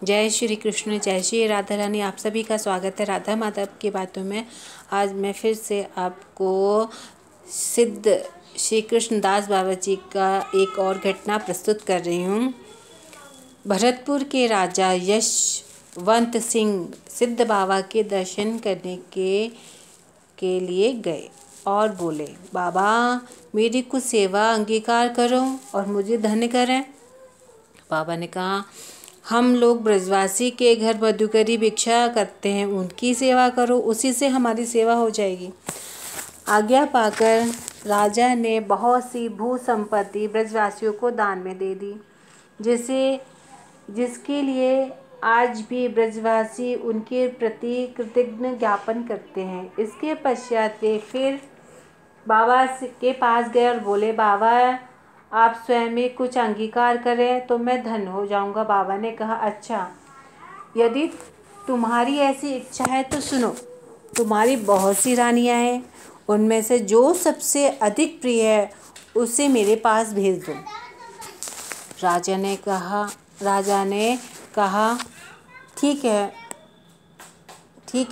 जय श्री कृष्ण, जय श्री राधा रानी। आप सभी का स्वागत है राधा माधव की बातों में। आज मैं फिर से आपको सिद्ध श्री कृष्णदास बाबा जी का एक और घटना प्रस्तुत कर रही हूँ। भरतपुर के राजा यशवंत सिंह सिद्ध बाबा के दर्शन करने के लिए गए और बोले, बाबा मेरी कुछ सेवा अंगीकार करो और मुझे धन्य करें। बाबा ने कहा, हम लोग ब्रजवासी के घर मधुकरी भिक्षा करते हैं, उनकी सेवा करो, उसी से हमारी सेवा हो जाएगी। आज्ञा पाकर राजा ने बहुत सी भू संपत्ति ब्रजवासियों को दान में दे दी, जिसके लिए आज भी ब्रजवासी उनके प्रति कृतज्ञ ज्ञापन करते हैं। इसके पश्चात वे फिर बाबा के पास गए और बोले, बाबा आप स्वयं ही कुछ अंगीकार करें तो मैं धन्य हो जाऊंगा। बाबा ने कहा, अच्छा यदि तुम्हारी ऐसी इच्छा है तो सुनो, तुम्हारी बहुत सी रानियां हैं, उनमें से जो सबसे अधिक प्रिय है उसे मेरे पास भेज दो। राजा ने कहा ठीक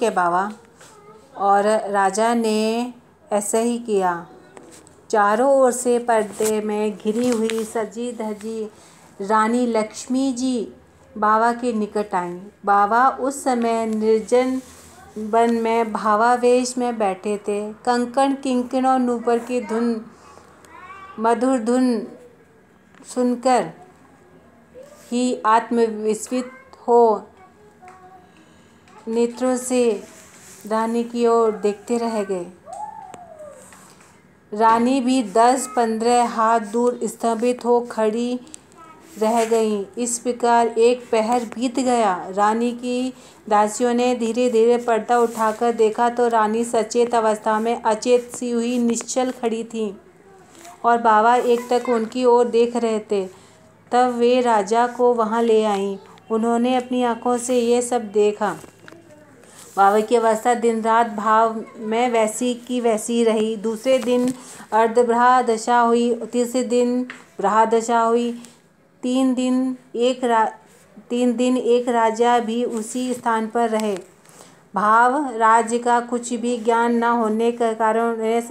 है बाबा। और राजा ने ऐसा ही किया। चारों ओर से पर्दे में घिरी हुई सजी धजी रानी लक्ष्मी जी बाबा के निकट आईं। बाबा उस समय निर्जन वन में भावावेश में बैठे थे। कंकण किंकण और नूपुर की मधुर धुन सुनकर ही आत्मविस्मित हो नेत्रों से रानी की ओर देखते रह गए। रानी भी 10-15 हाथ दूर स्तंभित हो खड़ी रह गईं। इस प्रकार एक पहर बीत गया। रानी की दासियों ने धीरे धीरे पर्दा उठाकर देखा तो रानी सचेत अवस्था में अचेत सी हुई निश्चल खड़ी थी और बाबा एकटक उनकी ओर देख रहे थे। तब वे राजा को वहां ले आईं। उन्होंने अपनी आंखों से ये सब देखा। बाबा की अवस्था दिन रात भाव में वैसी की वैसी रही। दूसरे दिन अर्धभ्रा दशा हुई, तीसरे दिन भ्रा दशा हुई। 3 दिन एक राजा भी उसी स्थान पर रहे। भाव राज्य का कुछ भी ज्ञान न होने के कारण उन्हें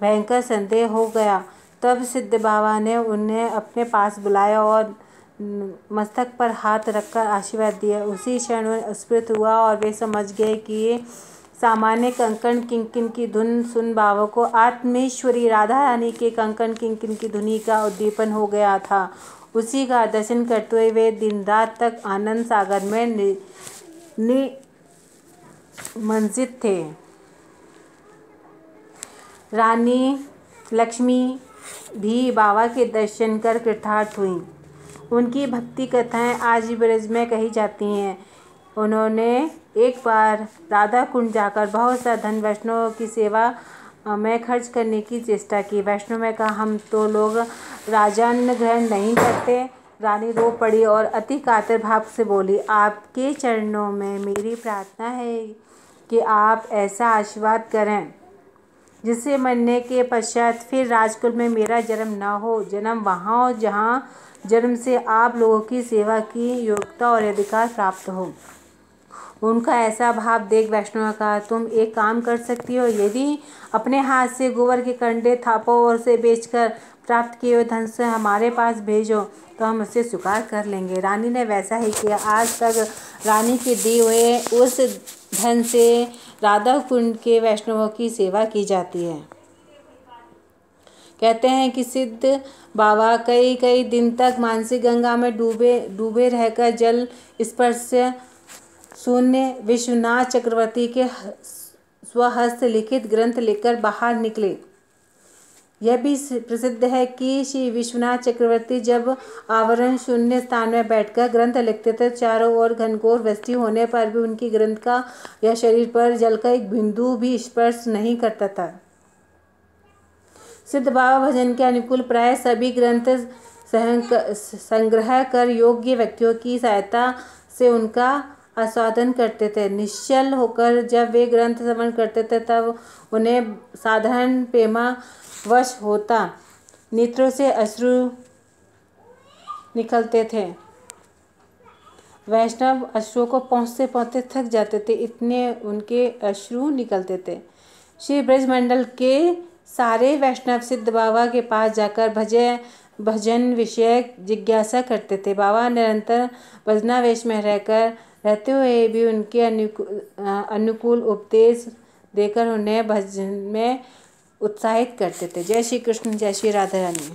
भयंकर संदेह हो गया। तब सिद्ध बाबा ने उन्हें अपने पास बुलाया और मस्तक पर हाथ रखकर आशीर्वाद दिया। उसी क्षण वह स्फुरित हुआ और वे समझ गए कि ये सामान्य कंकण किंकिन की धुन सुन बाबा को आत्मेश्वरी राधा रानी के कंकण किंकिन की धुनी का उद्दीपन हो गया था। उसी का दर्शन करते हुए वे दिन रात तक आनंद सागर में निमज्जित थे। रानी लक्ष्मी भी बाबा के दर्शन कर कृतार्थ हुई। उनकी भक्ति कथाएं आज भी ब्रज में कही जाती हैं। उन्होंने एक बार राधा कुंड जाकर बहुत सा धन वैष्णव की सेवा में खर्च करने की चेष्टा की। वैष्णव ने कहा, हम तो लोग राजान्न ग्रहण नहीं करते। रानी रो पड़ी और अति कातर भाव से बोली, आपके चरणों में मेरी प्रार्थना है कि आप ऐसा आशीर्वाद करें जिससे मरने के पश्चात फिर राजकुल में मेरा जन्म न हो। जन्म वहाँ हो जहाँ जन्म से आप लोगों की सेवा की योग्यता और अधिकार प्राप्त हो। उनका ऐसा भाव देख वैष्णव का, तुम एक काम कर सकती हो, यदि अपने हाथ से गोबर के कंडे थापो और उसे बेचकर प्राप्त किए हुए धन से हमारे पास भेजो तो हम उसे स्वीकार कर लेंगे। रानी ने वैसा ही किया। आज तक रानी के दिए हुए उस धन से राधा कुंड के वैष्णवों की सेवा की जाती है। कहते हैं कि सिद्ध बाबा कई दिन तक मानसिक गंगा में डूबे रहकर जल स्पर्श शून्य विश्वनाथ चक्रवर्ती के स्वहस्त लिखित ग्रंथ लेकर बाहर निकले। यह भी प्रसिद्ध है कि श्री विश्वनाथ चक्रवर्ती जब आवरण शून्य स्थान में बैठकर ग्रंथ लिखते थे, चारों ओर घनघोर वृष्टि होने पर भी उनकी ग्रंथ का या शरीर पर जल का एक बिंदु भी स्पर्श नहीं करता था। सिद्ध बाबा भजन के अनुकूल प्राय सभी ग्रंथ संग्रह कर योग्य व्यक्तियों की सहायता से उनका आस्वादन करते थे। निश्चल होकर जब वे ग्रंथ श्रवण करते थे तब उन्हें साधारण प्रेमा वश होता नेत्रों से अश्रु निकलते थे। वैष्णव अश्रुओं को पहुँचते पहुँचते थक जाते थे, इतने उनके अश्रु निकलते थे। श्री ब्रजमंडल के सारे वैष्णव सिद्ध बाबा के पास जाकर भजन विषयक जिज्ञासा करते थे। बाबा निरंतर भजनावेश में रहते हुए भी उनके अनुकूल उपदेश देकर उन्हें भजन में उत्साहित करते थे। जय श्री कृष्ण, जय श्री राधा रानी।